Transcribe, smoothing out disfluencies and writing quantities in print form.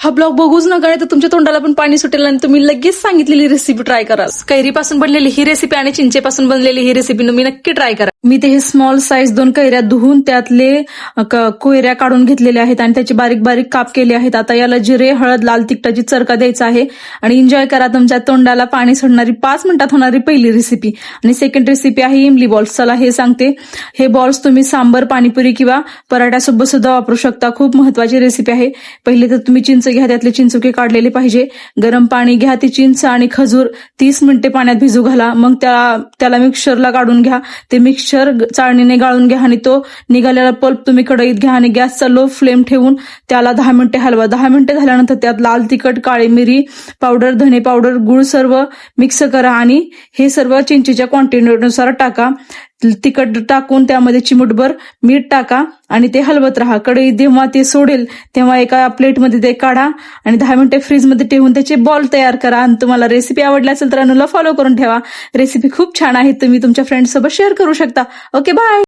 हा ब्लॉग बघूच नका, तर तुमच्या तोंडाला पण पाणी सुटेल आणि तुम्ही लगेच सांगितलेली रेसिपी ट्राय करा. कैरीपासून बनलेली ही रेसिपी आणि चिंचेपासून बनलेली ही रेसिपी तुम्ही नक्की ट्राय करा. मी ते हे स्मॉल साईज 2 कैऱ्या धुवून त्यातले कोयऱ्या काढून घेतलेल्या आहेत आणि त्याचे बारीक बारीक काप केले आहेत. आता याला जिरे, हळद, लाल तिखटाची चरका द्यायचा आहे आणि एन्जॉय करा तुमच्या तोंडाला पाणी सोडणारी 5 मिनिटात होणारी पहिली रेसिपी. आणि सेकंड रेसिपी आहे इमली बॉल्स. चला हे सांगते. हे बॉल्स तुम्ही सांबर, पाणीपुरी किंवा पराठ्यासोबत सुद्धा वापरू शकता. खूप महत्वाची रेसिपी आहे. पहिले तर तुम्ही चिंच घ्या, त्यातले चिंचुके काढलेले पाहिजे. गरम पाणी घ्या, ती चिंच आणि खजूर 30 मिनिटे पाण्यात भिजू घाला. मग त्याला मिक्सरला काढून घ्या. ते मिक्सचर चाळणीने गाळून घ्या आणि तो निघालेला पल्प तुम्ही कढईत घ्या आणि गॅसचा लो फ्लेम ठेवून त्याला 10 मिनिटे हलवा. 10 मिनिटे झाल्यानंतर त्यात लाल तिखट, काळी मिरी पावडर, धने पावडर, गुळ सर्व मिक्स करा आणि हे सर्व चिंचेच्या क्वांटिटीनुसार टाका. तिखट टाकून त्यामध्ये चिमूटभर मीठ टाका आणि ते हलवत राहा. कढई जेव्हा ते सोडेल तेव्हा एका प्लेटमध्ये ते काढा आणि 10 मिनिटे फ्रीजमध्ये ठेवून त्याचे बॉल तयार करा. आणि तुम्हाला रेसिपी आवडली असेल तर अनुला फॉलो करून ठेवा. रेसिपी खूप छान आहे, तुम्ही तुमच्या फ्रेंड्स सोबत शेअर करू शकता. Okay, bye.